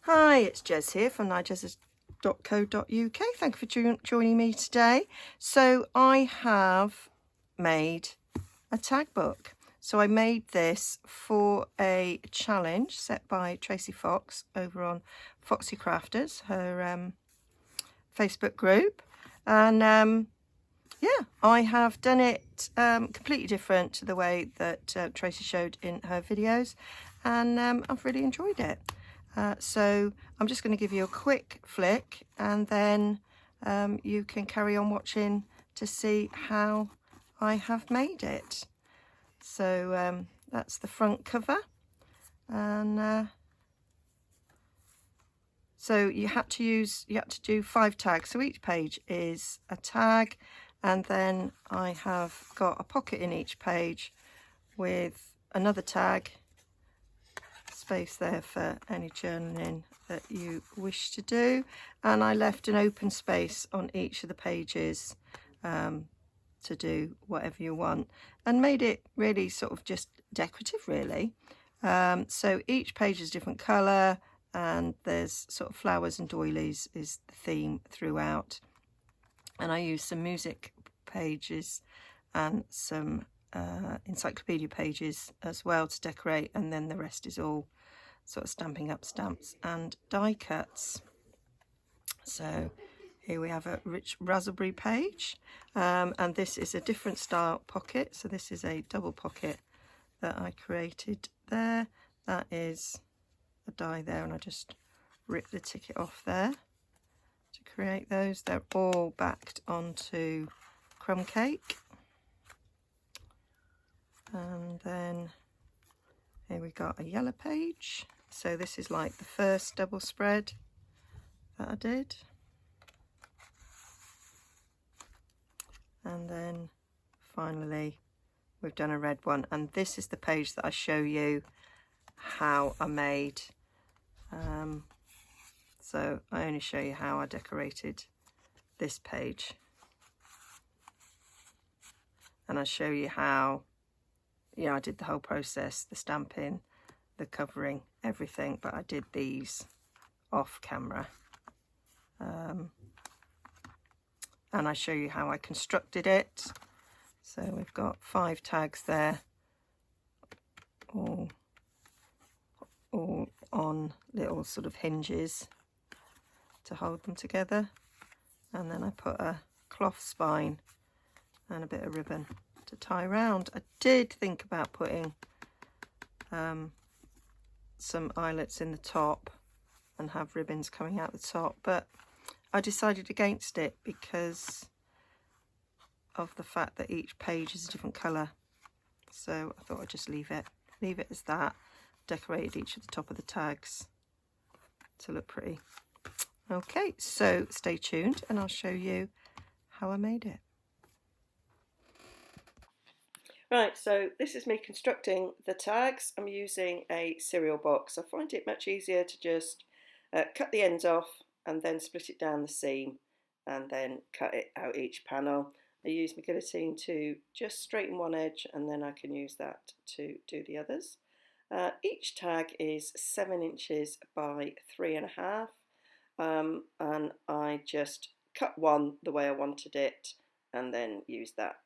Hi, it's Jez here from nigezza.co.uk. Thank you for joining me today. So I have made a tag book. So I made this for a challenge set by Tracy Fox over on Foxy Crafters, her Facebook group. And yeah, I have done it completely different to the way that Tracy showed in her videos, and I've really enjoyed it. So I'm just going to give you a quick flick, and then you can carry on watching to see how I have made it. So that's the front cover, and so you had to do 5 tags. So each page is a tag, and then I have got a pocket in each page with another tag, space there for any journaling that you wish to do, and I left an open space on each of the pages to do whatever you want, and made it really sort of just decorative really. So each page is a different colour, and there's sort of flowers and doilies is the theme throughout, and I used some music pages and some encyclopedia pages as well to decorate, and then the rest is all sort of Stampin' Up stamps and die cuts. So here we have a rich raspberry page, and this is a different style pocket. So this is a double pocket that I created there. That is a die there, and I just ripped the ticket off there to create those. They're all backed onto crumb cake. And then here we got a yellow page. So this is like the first double spread that I did. And then finally we've done a red one, and this is the page that I show you how I made. So I only show you how I decorated this page, and I show you how, you know, I did the whole process, the stamping, the covering, everything, but I did these off camera. And I show you how I constructed it. So we've got 5 tags there, all on little sort of hinges to hold them together. And then I put a cloth spine and a bit of ribbon to tie around. I did think about putting some eyelets in the top and have ribbons coming out the top, but I decided against it because of the fact that each page is a different colour. So I thought I'd just leave it as that. Decorated each of the top of the tags to look pretty. Okay, so stay tuned and I'll show you how I made it. Right, so this is me constructing the tags. I'm using a cereal box. I find it much easier to just cut the ends off and then split it down the seam and then cut it out each panel. I use my guillotine to just straighten one edge, and then I can use that to do the others. Each tag is 7 inches by 3.5, and I just cut one the way I wanted it and then use that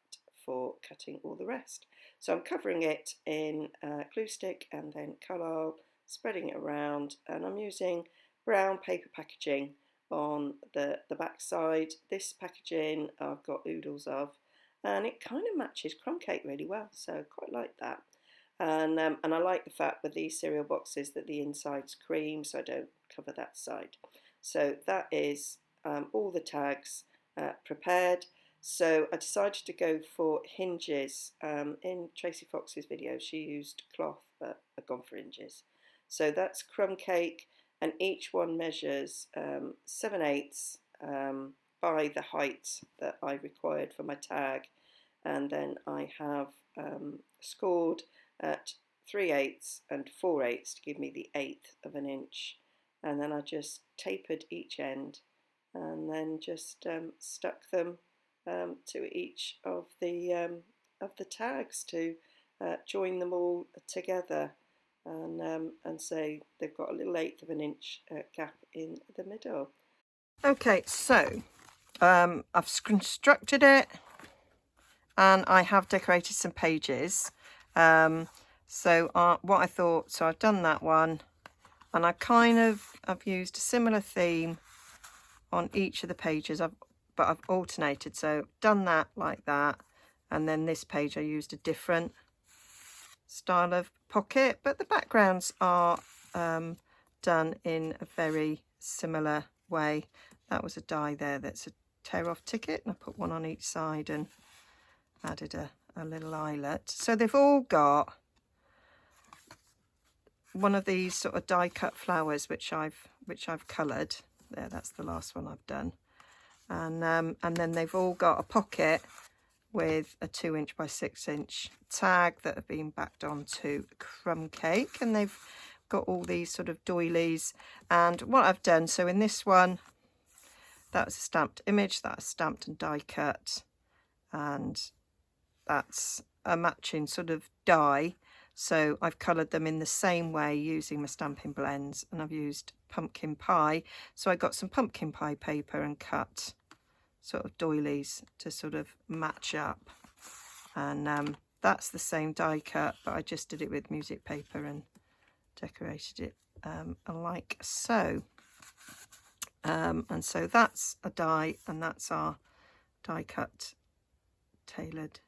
for cutting all the rest. So I'm covering it in glue stick and then Carlisle, spreading it around, and I'm using brown paper packaging on the back side. This packaging I've got oodles of, and it kind of matches crumb cake really well, so quite like that. And I like the fact with these cereal boxes that the inside's cream, so I don't cover that side. So that is all the tags prepared. So I decided to go for hinges. In Tracy Fox's video she used cloth, but I've gone for hinges. So that's crumb cake, and each one measures 7/8 by the height that I required for my tag, and then I have scored at 3/8 and 4/8 to give me the 1/8 of an inch, and then I just tapered each end and then just stuck them to each of the tags to join them all together. and so they've got a little 1/8 of an inch gap in the middle. Okay, so I've constructed it and I have decorated some pages. So what I thought, so I've done that one, and I've used a similar theme on each of the pages, but I've alternated. So done that like that, and then this page I used a different style of pocket, but the backgrounds are done in a very similar way. That was a die there, that's a tear off ticket, and I put one on each side and added a little eyelet. So they've all got one of these sort of die cut flowers which I've coloured. There, that's the last one I've done. And then they've all got a pocket with a 2" by 6" tag that have been backed onto crumb cake, and they've got all these sort of doilies. And what I've done, so in this one, that's a stamped image that I stamped and die cut, and that's a matching sort of die. So I've coloured them in the same way using my stamping blends, and I've used pumpkin pie. So I got some pumpkin pie paper and cut sort of doilies to sort of match up. And that's the same die cut, but I just did it with music paper and decorated it like so. And so that's a die, and that's our die cut tailored,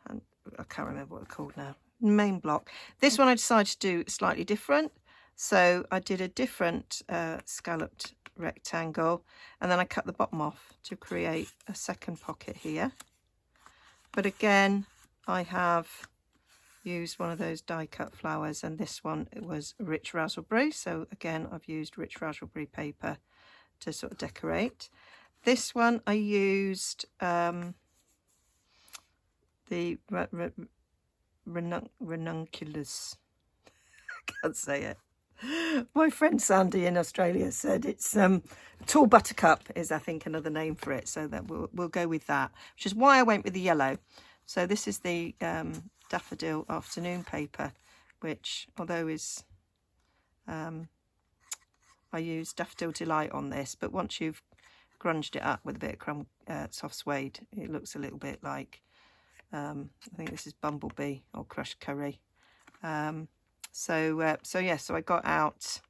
and I can't remember what they're called now, main block. This one I decided to do slightly different, so I did a different scalloped rectangle, and then I cut the bottom off to create a second pocket here. But again, I have used one of those die cut flowers, and this one, it was rich raspberry, so again I've used rich raspberry paper to sort of decorate. This one I used the ranunculus. I can't say it. My friend Sandy in Australia said it's tall buttercup is, I think, another name for it, so that we'll go with that, which is why I went with the yellow. So this is the daffodil afternoon paper, which, although is I used Daffodil Delight on this, but once you've grunged it up with a bit of soft suede, it looks a little bit like I think this is Bumblebee or Crushed Curry. So I got out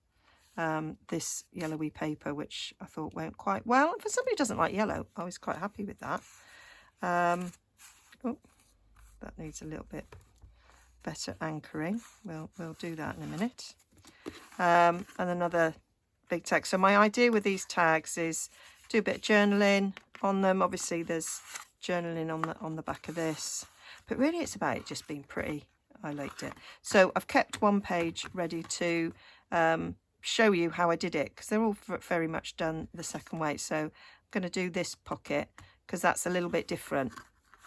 this yellowy paper, which I thought went quite well. For somebody who doesn't like yellow, I was quite happy with that. Oh, that needs a little bit better anchoring. We'll do that in a minute. And another big tag. So my idea with these tags is do a bit of journaling on them. Obviously there's journaling on the back of this, but really it's about it just being pretty. I liked it. So I've kept one page ready to show you how I did it, because they're all very much done the second way. So I'm going to do this pocket because that's a little bit different,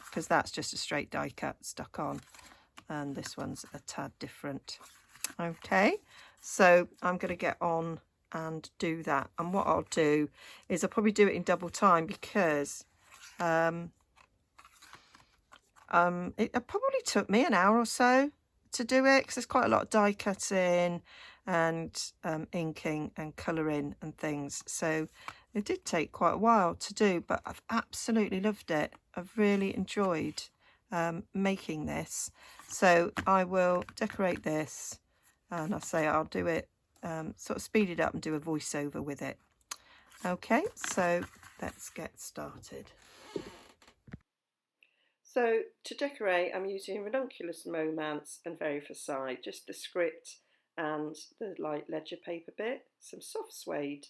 because that's just a straight die cut stuck on, and this one's a tad different. Okay, so I'm going to get on and do that, and what I'll do is I'll probably do it in double time, because it probably took me an hour or so to do it, because there's quite a lot of die cutting and inking and colouring and things, so it did take quite a while to do, but I've absolutely loved it. I've really enjoyed making this. So I will decorate this, and I'll do it sort of speed it up and do a voiceover with it. Okay, so let's get started. So to decorate, I'm using Ranunculus Romance and Very Facile, just the script and the light ledger paper bit, some soft suede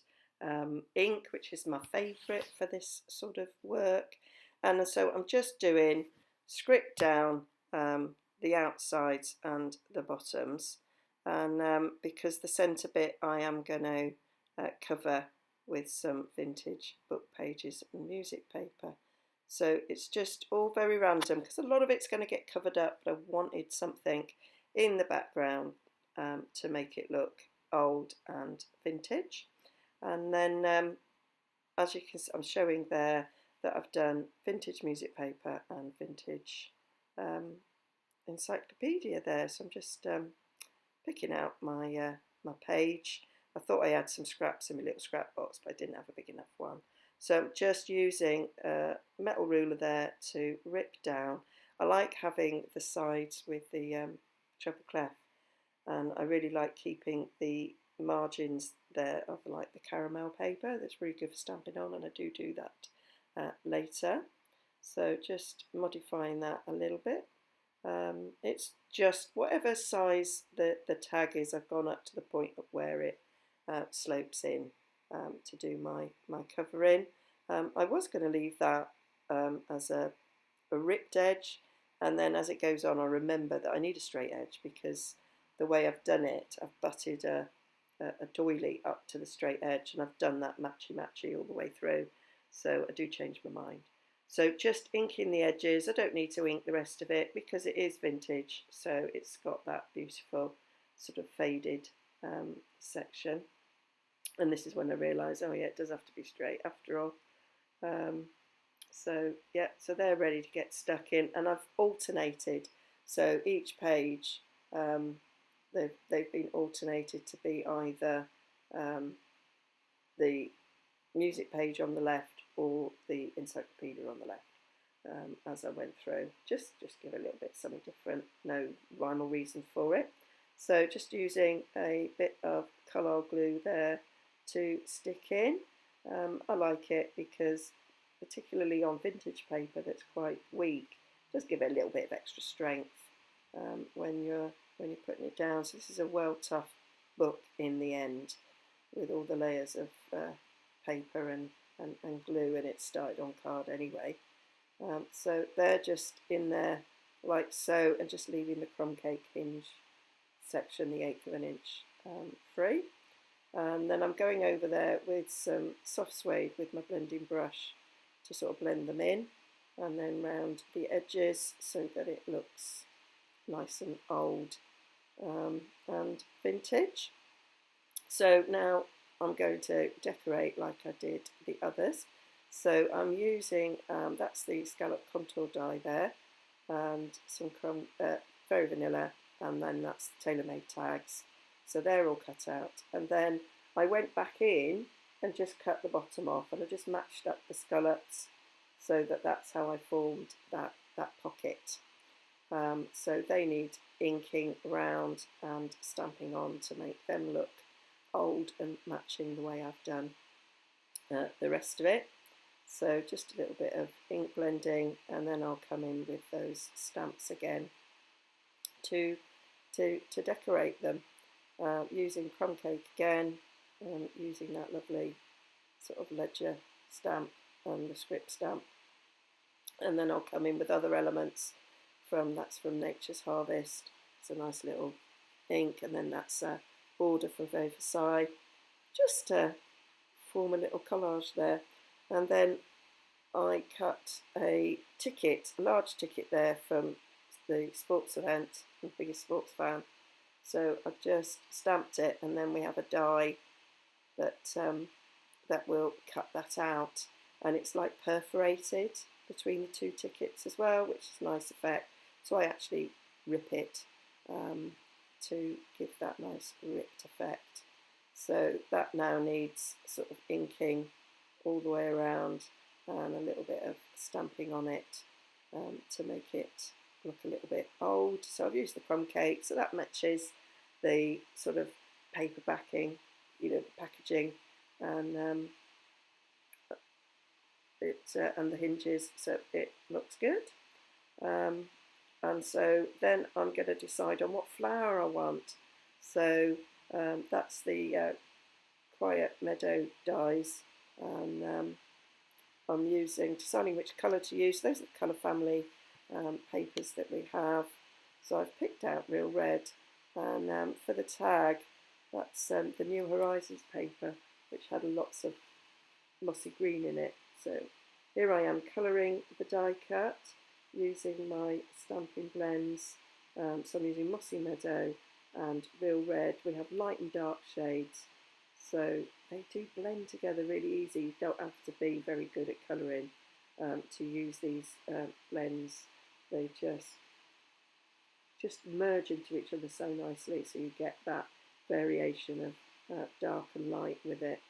ink, which is my favourite for this sort of work, and so I'm just doing script down the outsides and the bottoms, and because the centre bit I am going to cover with some vintage book pages and music paper. So it's just all very random, because a lot of it's going to get covered up, but I wanted something in the background to make it look old and vintage. And then as you can see, I'm showing there that I've done vintage music paper and vintage encyclopedia there. So I'm just picking out my my page. I thought I had some scraps in my little scrap box, but I didn't have a big enough one. So I'm just using a metal ruler there to rip down. I like having the sides with the treble clef, and I really like keeping the margins there of like the caramel paper. That's really good for stamping on, and I do that later. So just modifying that a little bit. It's just whatever size the tag is, I've gone up to the point of where it slopes in to do my covering. I was going to leave that as a ripped edge, and then as it goes on I remember that I need a straight edge, because the way I've done it, I've butted a doily up to the straight edge, and I've done that matchy all the way through, so I do change my mind. So just inking the edges. I don't need to ink the rest of it because it is vintage, so it's got that beautiful sort of faded section. And this is when I realise, oh yeah, it does have to be straight after all. So yeah, so they're ready to get stuck in, and I've alternated. So each page, they've been alternated to be either the music page on the left or the encyclopedia on the left, as I went through. Just give a little bit something different, no rhyme or reason for it. So just using a bit of colour glue there to stick in. I like it because, particularly on vintage paper that's quite weak, just give it a little bit of extra strength when you're putting it down. So this is a well tough book in the end, with all the layers of paper and glue, and it started on card anyway. So they're just in there like so, and just leaving the crumb cake hinge section, the 1/8 of an inch, free. And then I'm going over there with some soft suede with my blending brush to sort of blend them in, and then round the edges so that it looks nice and old and vintage. So now I'm going to decorate like I did the others. So I'm using, that's the scallop contour die there, and some very vanilla, and then that's the tailor-made tags. So they're all cut out. And then I went back in and just cut the bottom off, and I just matched up the scallops so that that's how I formed that pocket. So they need inking around and stamping on to make them look old and matching the way I've done the rest of it. So just a little bit of ink blending, and then I'll come in with those stamps again to decorate them, using crumb cake again, and using that lovely sort of ledger stamp and the script stamp. And then I'll come in with other elements that's from Nature's Harvest. It's a nice little ink, and then that's a border from Versailles, just to form a little collage there. And then I cut a large ticket there from the sports event. I'm the biggest sports fan, so I just stamped it, and then we have a die that will cut that out, and it's like perforated between the two tickets as well, which is a nice effect. So I actually rip it to give that nice ripped effect. So that now needs sort of inking all the way around, and a little bit of stamping on it to make it look a little bit old. So I've used the crumb cake, so that matches the sort of paper backing, the packaging, and and the hinges, so it looks good. And so then I'm going to decide on what flower I want. So that's the Quiet Meadow dies, and I'm deciding which colour to use. Those are the colour family papers that we have. So I've picked out Real Red, and for the tag, that's the New Horizons paper, which had lots of mossy green in it. So here I am colouring the die cut using my stamping blends. So I'm using Mossy Meadow and Real Red. We have light and dark shades, so they do blend together really easy. You don't have to be very good at colouring to use these blends. They just just merge into each other so nicely, so you get that variation of dark and light with it.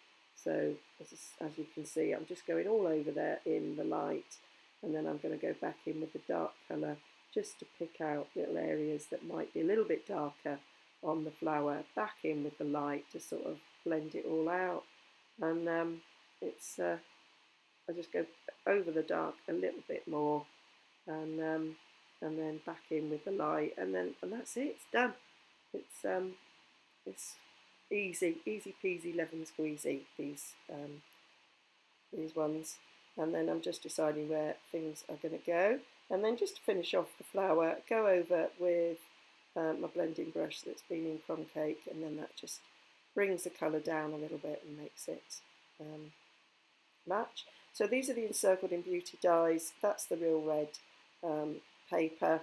So as you can see, I'm just going all over there in the light, and then I'm going to go back in with the dark colour just to pick out little areas that might be a little bit darker on the flower, back in with the light to sort of blend it all out. And I just go over the dark a little bit more, and then back in with the light, and that's it. It's done. It's easy peasy lemon squeezy, these ones. And then I'm just deciding where things are going to go, and then just to finish off the flower, go over with my blending brush that's been in crumb cake, and then that just brings the colour down a little bit and makes it match. So these are the Encircled in Beauty dies. That's the Real Red paper,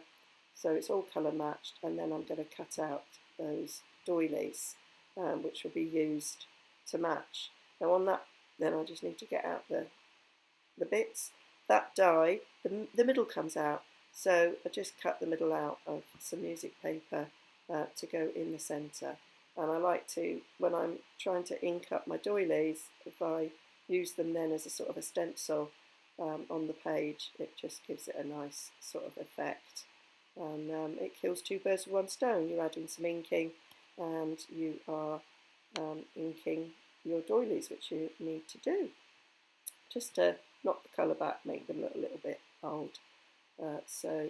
so it's all colour matched, and then I'm going to cut out those doilies, which will be used to match. Now on that, then I just need to get out the bits. That die, the middle comes out, so I just cut the middle out of some music paper to go in the centre. And I like to, when I'm trying to ink up my doilies, if I use them then as a sort of a stencil on the page, it just gives it a nice sort of effect. And it kills two birds with one stone. You're adding some inking, and you are inking your doilies, which you need to do. Just to knock the colour back, make them look a little bit old. So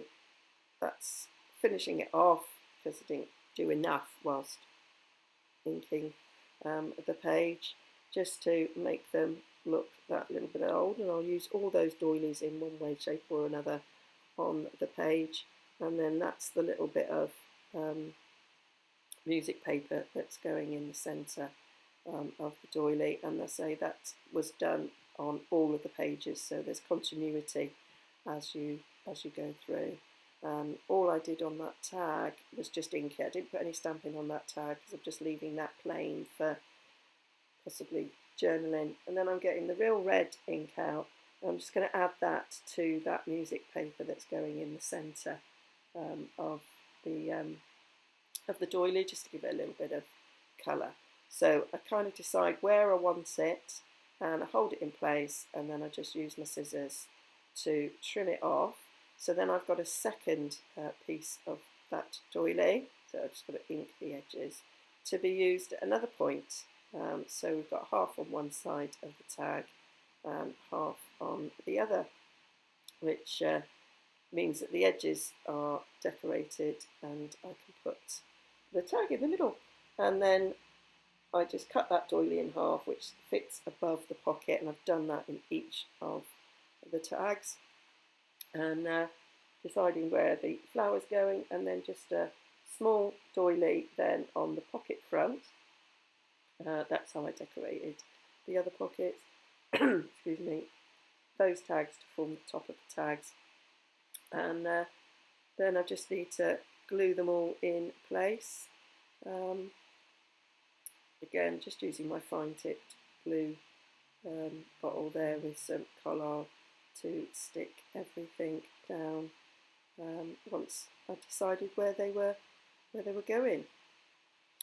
that's finishing it off, because I didn't do enough whilst inking the page, just to make them look that little bit old. And I'll use all those doilies in one way, shape or another on the page. And then that's the little bit of music paper that's going in the centre of the doily. And I say that was done on all of the pages, so there's continuity as you go through. All I did on that tag was just ink it. I didn't put any stamping on that tag because I'm just leaving that plain for possibly journaling. And then I'm getting the Real Red ink out. I'm just going to add that to that music paper that's going in the centre of the doily, just to give it a little bit of colour. So I kind of decide where I want it, and I hold it in place, and then I just use my scissors to trim it off. So then I've got a second piece of that doily, so I've just got to ink the edges, to be used at another point. So we've got half on one side of the tag and half on the other, which means that the edges are decorated, and I can put the tag in the middle. And then I just cut that doily in half, which fits above the pocket, and I've done that in each of the tags. And deciding where the flower's going, and then just a small doily then on the pocket front. That's how I decorated the other pockets. Excuse me. Those tags to form the top of the tags. And then I just need to glue them all in place. Again, just using my fine-tipped glue bottle there with some Collard to stick everything down once I decided where they were going.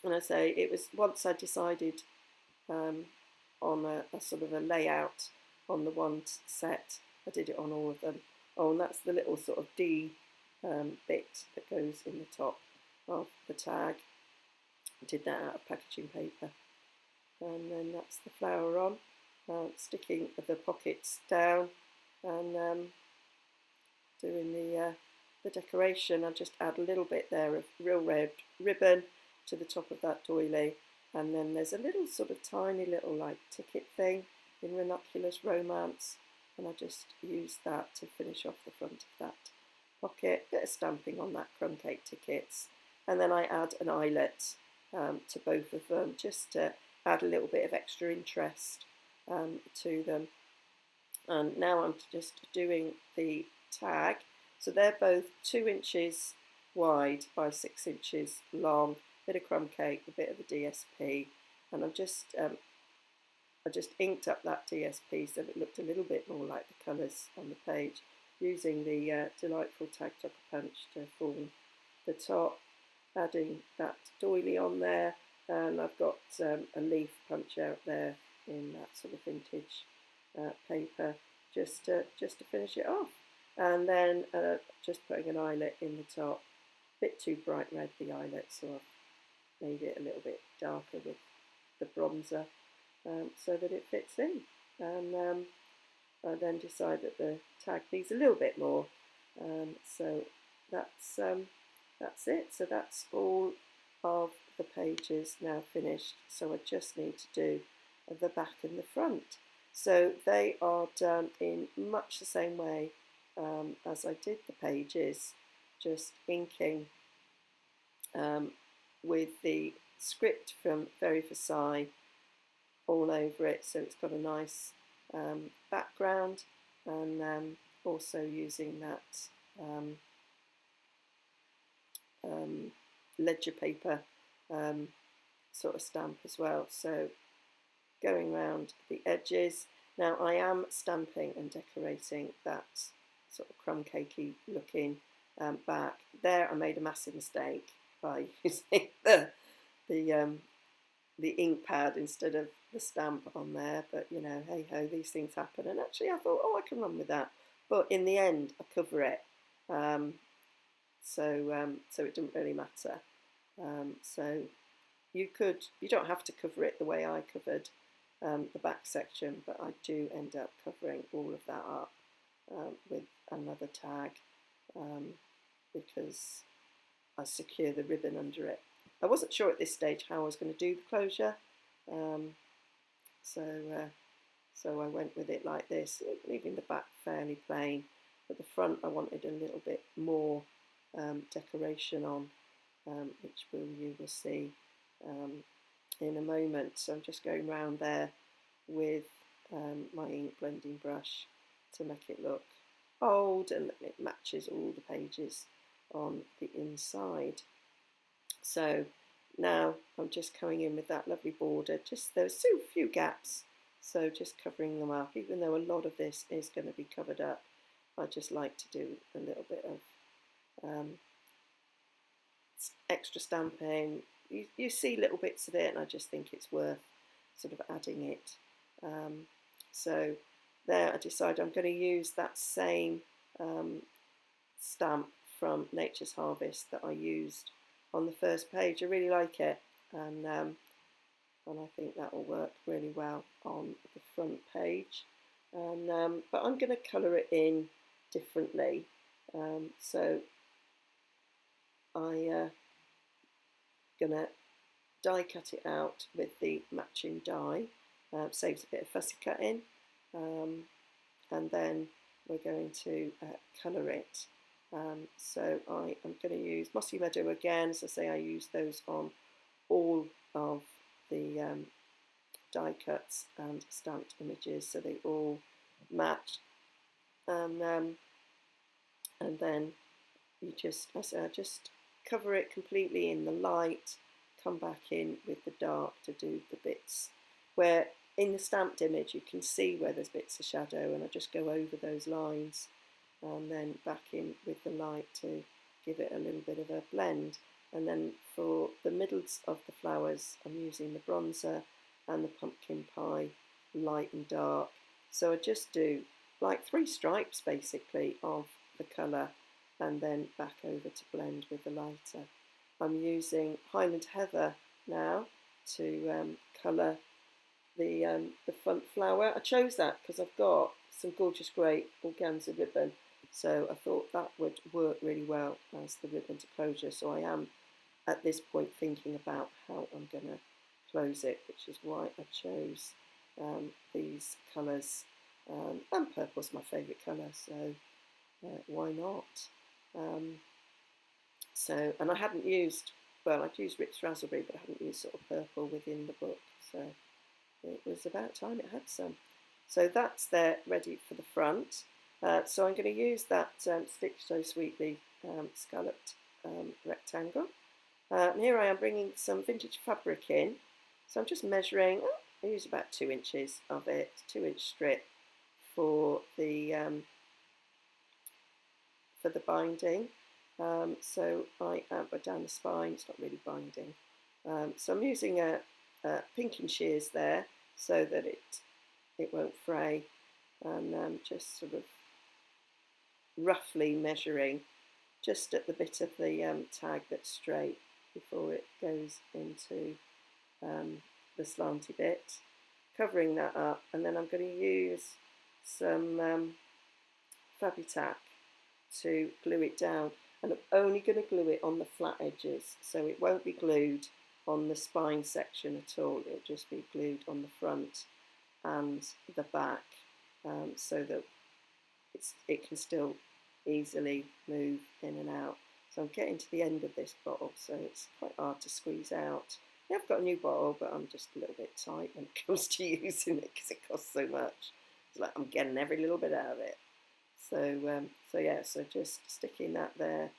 And I say it was once I decided on a sort of a layout on the one set, I did it on all of them. Oh, and that's the little sort of D bit that goes in the top of the tag. I did that out of packaging paper. And then that's the flower on, sticking the pockets down, and doing the decoration. I just add a little bit there of Real Red ribbon to the top of that doily, and then there's a little sort of tiny little like ticket thing in Ranunculus Romance, and I just use that to finish off the front of that pocket. Bit of stamping on that crumb cake tickets, and then I add an eyelet to both of them, just to add a little bit of extra interest to them. And now I'm just doing the tag. So they're both 2 inches wide by 6 inches long. Bit of crumb cake, a bit of a DSP, and I just inked up that DSP so it looked a little bit more like the colours on the page, using the delightful Tag Tucker punch to form the top, adding that doily on there, and I've got a leaf punch out there in that sort of vintage paper just to finish it off, and then just putting an eyelet in the top. A bit too bright red, the eyelet, so I've made it a little bit darker with the bronzer so that it fits in. And I then decide that the tag needs a little bit more, so that's it. So that's all of the pages now finished, so I just need to do the back and the front. So they are done in much the same way as I did the pages, just inking with the script from Very Versailles all over it, so it's got a nice background, and also using that ledger paper sort of stamp as well. So going around the edges. Now I am stamping and decorating that sort of crumb cakey looking back. There I made a massive mistake by using the ink pad instead of the stamp on there, but you know, hey ho, these things happen. And actually I thought, oh, I can run with that, but in the end I cover it, so it didn't really matter. So you don't have to cover it the way I covered the back section, but I do end up covering all of that up with another tag because I secure the ribbon under it. I wasn't sure at this stage how I was going to do the closure, so I went with it like this, leaving the back fairly plain, but the front I wanted a little bit more decoration on, which you will see in a moment. So I'm just going round there with my ink blending brush to make it look old, and it matches all the pages on the inside. So now I'm just coming in with that lovely border. Just there's so few gaps, so just covering them up. Even though a lot of this is going to be covered up, I just like to do a little bit of extra stamping. You see little bits of it, and I just think it's worth sort of adding it. So there I decided I'm going to use that same stamp from Nature's Harvest that I used on the first page. I really like it, and I think that will work really well on the front page. And but I'm going to colour it in differently. So I gonna die cut it out with the matching die. Saves a bit of fussy cutting, and then we're going to colour it. So I am going to use Mossy Meadow again. As I say, I use those on all of the die cuts and stamped images, so they all match. And then you just, as I say, I just cover it completely in the light, come back in with the dark to do the bits where in the stamped image you can see where there's bits of shadow, and I just go over those lines and then back in with the light to give it a little bit of a blend. And then for the middles of the flowers I'm using the bronzer and the pumpkin pie light and dark. So I just do like 3 stripes basically of the colour, and then back over to blend with the lighter. I'm using Highland Heather now to colour the front flower. I chose that because I've got some gorgeous grey organza ribbon, so I thought that would work really well as the ribbon to closure. So I am at this point thinking about how I'm going to close it, which is why I chose these colours, and purple's my favourite colour, so why not? And I hadn't used, well, I'd used Rick's Raspberry, but I hadn't used sort of purple within the book, so it was about time it had some. So that's there ready for the front. So I'm going to use that Stitch So Sweetly scalloped rectangle. And here I am bringing some vintage fabric in. So I'm just measuring, I use about 2 inches of it, 2-inch strip for the binding. So I am down the spine, it's not really binding. So I'm using a pinking shears there so that it won't fray, and just sort of roughly measuring just at the bit of the tag that's straight before it goes into the slanty bit, covering that up, and then I'm going to use some Fabitac to glue it down, and I'm only going to glue it on the flat edges, so it won't be glued on the spine section at all. It'll just be glued on the front and the back, so that it can still easily move in and out. So I'm getting to the end of this bottle, so it's quite hard to squeeze out. Yeah, I've got a new bottle, but I'm just a little bit tight when it comes to using it because it costs so much. It's like I'm getting every little bit out of it. So yeah, so just sticking that there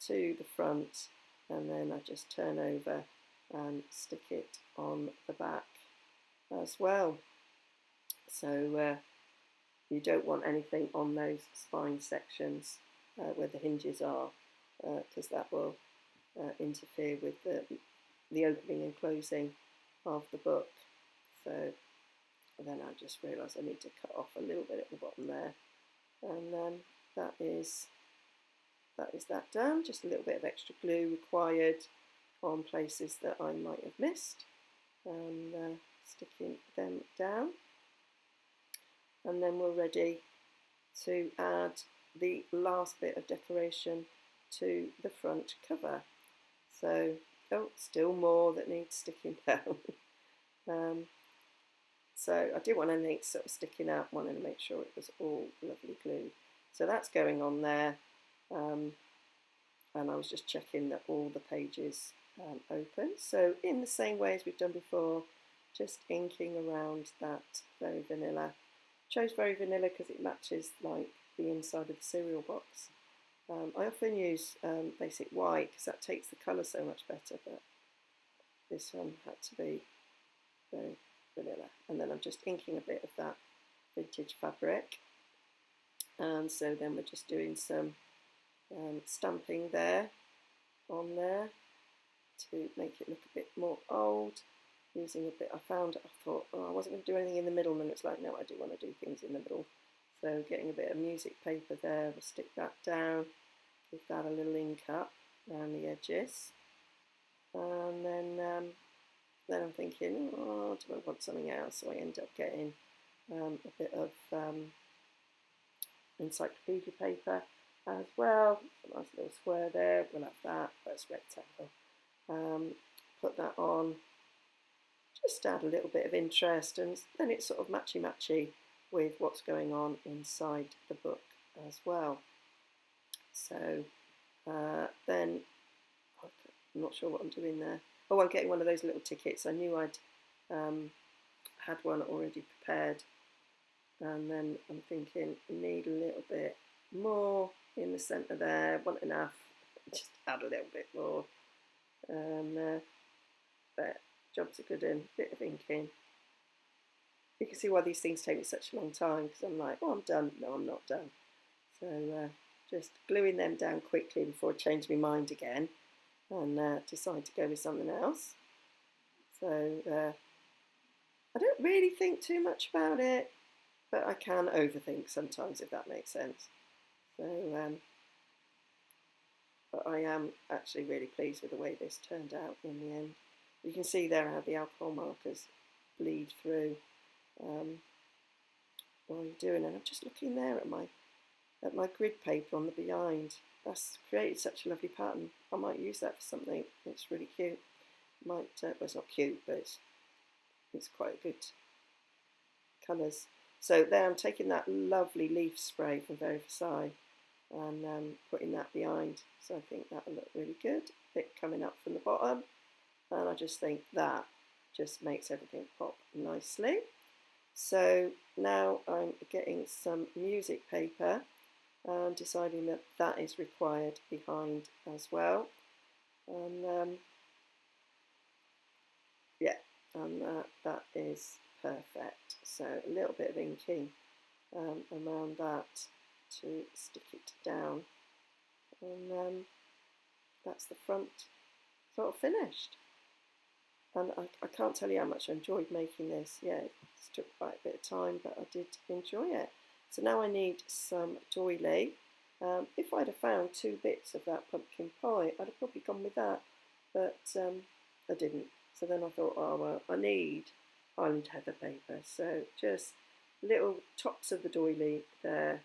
to the front, and then I just turn over and stick it on the back as well. So you don't want anything on those spine sections where the hinges are, because that will interfere with the opening and closing of the book. So then I just realised I need to cut off a little bit at the bottom there, and that is that done. Just a little bit of extra glue required on places that I might have missed, and sticking them down, and then we're ready to add the last bit of decoration to the front cover. So, oh, still more that needs sticking down. So I didn't want anything sort of sticking out, wanted to make sure it was all lovely glued. So that's going on there, and I was just checking that all the pages open. So in the same way as we've done before, just inking around that Very Vanilla. Chose Very Vanilla because it matches like the inside of the cereal box. I often use basic white because that takes the colour so much better, but this one had to be Very Vanilla. And then I'm just inking a bit of that vintage fabric, and so then we're just doing some stamping there on there to make it look a bit more old, using a bit. I thought, oh, I wasn't going to do anything in the middle, and it's like, no, I do want to do things in the middle. So getting a bit of music paper there, we'll stick that down, give that a little ink up around the edges, and then I'm thinking, oh, do I want something else? So I end up getting a bit of encyclopedia paper as well. A nice little square there, we'll have that, that's rectangle. Put that on, just add a little bit of interest, and then it's sort of matchy-matchy with what's going on inside the book as well. So then, I'm not sure what I'm doing there. Oh, I'm getting one of those little tickets. I knew I'd had one already prepared, and then I'm thinking, need a little bit more in the centre there, want enough, just add a little bit more, and but jobs are good in, bit of inking. You can see why these things take me such a long time, because I'm like, oh, I'm done. No, I'm not done. So just gluing them down quickly before I change my mind again and decide to go with something else. So I don't really think too much about it, but I can overthink sometimes, if that makes sense. So, but I am actually really pleased with the way this turned out in the end. You can see there how the alcohol markers bleed through while you're doing it. I'm just looking there at my grid paper on the behind. That's created such a lovely pattern. I might use that for something. It's really cute. Might well, it's not cute, but it's quite good colours. So there, I'm taking that lovely leaf spray from Very Versailles and putting that behind. So I think that will look really good. Bit coming up from the bottom, and I just think that just makes everything pop nicely. So now I'm getting some music paper and deciding that that is required behind as well. And yeah, and that is perfect. So a little bit of inking around that to stick it down. And that's the front sort of finished. And I can't tell you how much I enjoyed making this. Yeah, it took quite a bit of time, but I did enjoy it. So now I need some doily. If I'd have found 2 bits of that pumpkin pie, I'd have probably gone with that, but I didn't. So then I thought, oh well, I need Highland heather paper. So just little tops of the doily there,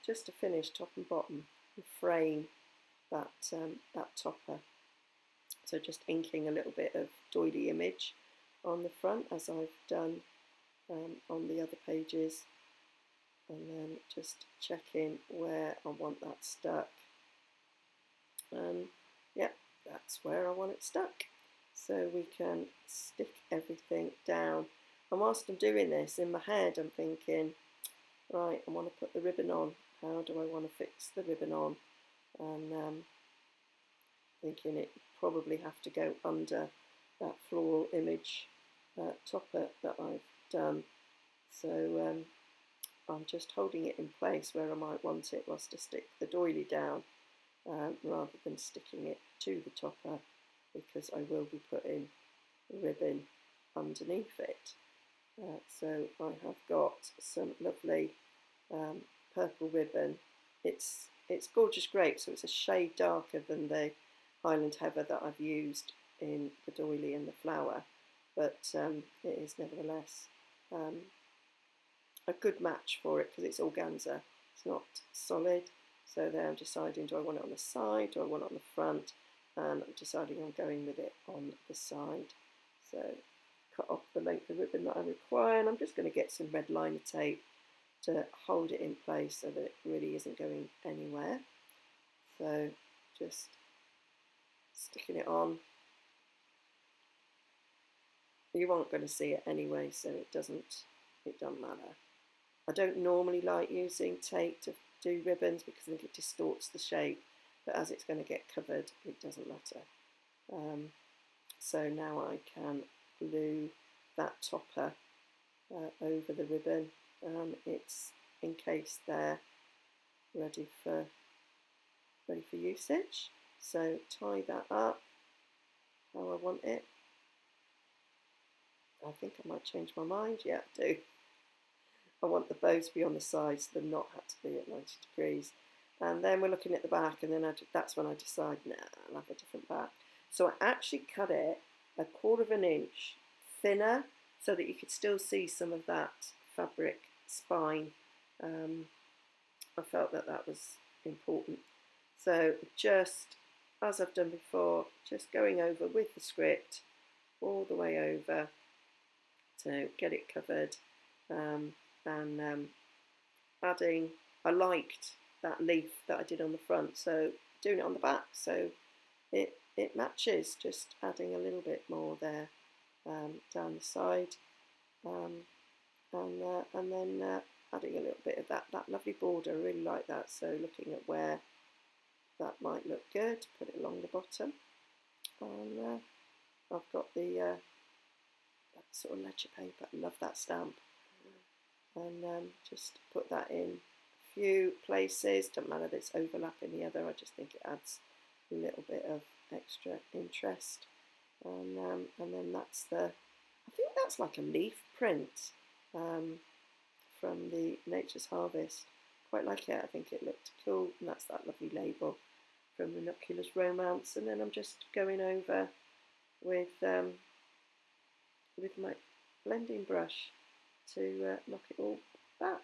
just to finish top and bottom and frame that that topper. So just inking a little bit of doily image on the front, as I've done on the other pages, and then just checking where I want that stuck. And yeah, that's where I want it stuck. So we can stick everything down. And whilst I'm doing this, in my head I'm thinking, right, I want to put the ribbon on. How do I want to fix the ribbon on? And thinking it probably have to go under that floral image topper that I've done. So I'm just holding it in place where I might want it was to stick the doily down, rather than sticking it to the topper, because I will be putting the ribbon underneath it. So I have got some lovely purple ribbon. It's gorgeous grape, so it's a shade darker than the Highland heather that I've used in the doily and the flower, but it is nevertheless a good match for it because it's organza. It's not solid. So there I'm deciding, do I want it on the side, do I want it on the front, and I'm deciding I'm going with it on the side. So cut off the length of ribbon that I require, and I'm just going to get some red liner tape to hold it in place so that it really isn't going anywhere. So just sticking it on. You aren't going to see it anyway, so it doesn't matter. I don't normally like using tape to do ribbons because I think it distorts the shape, but as it's going to get covered, it doesn't matter. So now I can glue that topper over the ribbon. It's encased there, ready for usage. So tie that up how I want it. I think I might change my mind. Yeah, I do. I want the bow to be on the side, so the knot had to be at 90 degrees. And then we're looking at the back, and then that's when I decide, nah, I'll have a different back. So I actually cut it 1/4 inch thinner so that you could still see some of that fabric spine. I felt that was important. So just, as I've done before, just going over with the script all the way over to get it covered, and adding, I liked that leaf that I did on the front, so doing it on the back so it matches, just adding a little bit more there down the side, and then adding a little bit of that lovely border. I really like that, so looking at where that might look good, put it along the bottom, and I've got the that sort of ledger paper. I love that stamp, and just put that in a few places. Don't matter that it's overlapping the other, I just think it adds a little bit of extra interest. And then that's I think that's like a leaf print from the Nature's Harvest. Quite like it. I think it looked cool, and that's that lovely label from Ranunculus Romance. And then I'm just going over with my blending brush to knock it all back,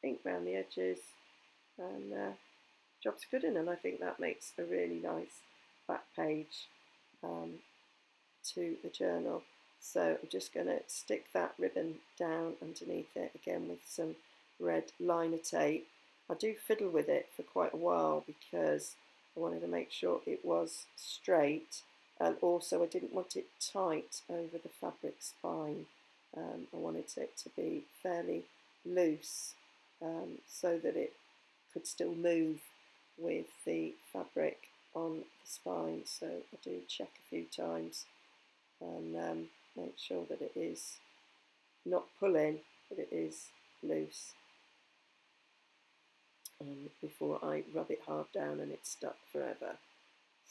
ink around the edges, and job's good in. And I think that makes a really nice back page to the journal. So I'm just going to stick that ribbon down underneath it again with some red liner tape. I do fiddle with it for quite a while because I wanted to make sure it was straight, and also I didn't want it tight over the fabric spine. I wanted it to be fairly loose, so that it could still move with the fabric on the spine. So I do check a few times and make sure that it is not pulling, but it is loose, before I rub it hard down and it's stuck forever.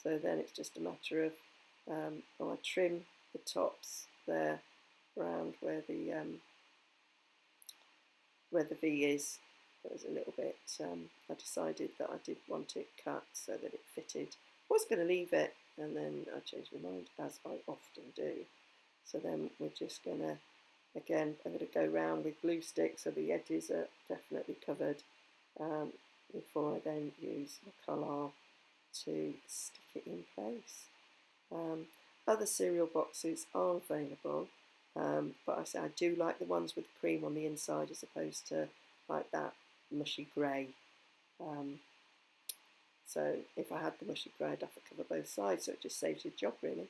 So then it's just a matter of I trim the tops there around where the V is. It was a little bit, I decided that I did want it cut so that it fitted. I was going to leave it, and then I changed my mind, as I often do. So then we're just going to, again, I'm going to go round with glue sticks so the edges are definitely covered before I then use my colour to stick it in place. Other cereal boxes are available, but I say I do like the ones with cream on the inside as opposed to like that mushy grey. So if I had the mushy grey, I'd have to cover both sides, so it just saves your job really.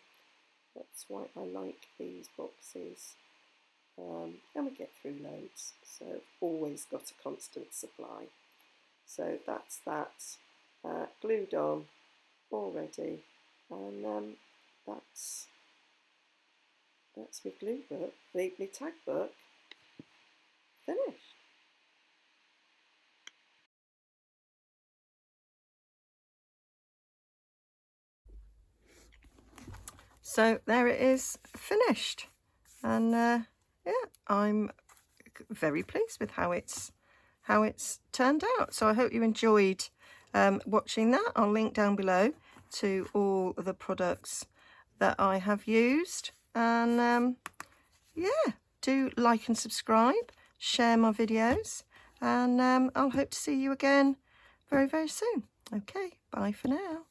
That's why I like these boxes. And we get through loads, so always got a constant supply. So that's that glued on already, and that's my glue book, my tag book finished. So there it is, finished, and yeah, I'm very pleased with how it's turned out. So I hope you enjoyed watching that. I'll link down below to all the products that I have used, and yeah, do like and subscribe, share my videos, and I'll hope to see you again very, very soon. Okay, bye for now.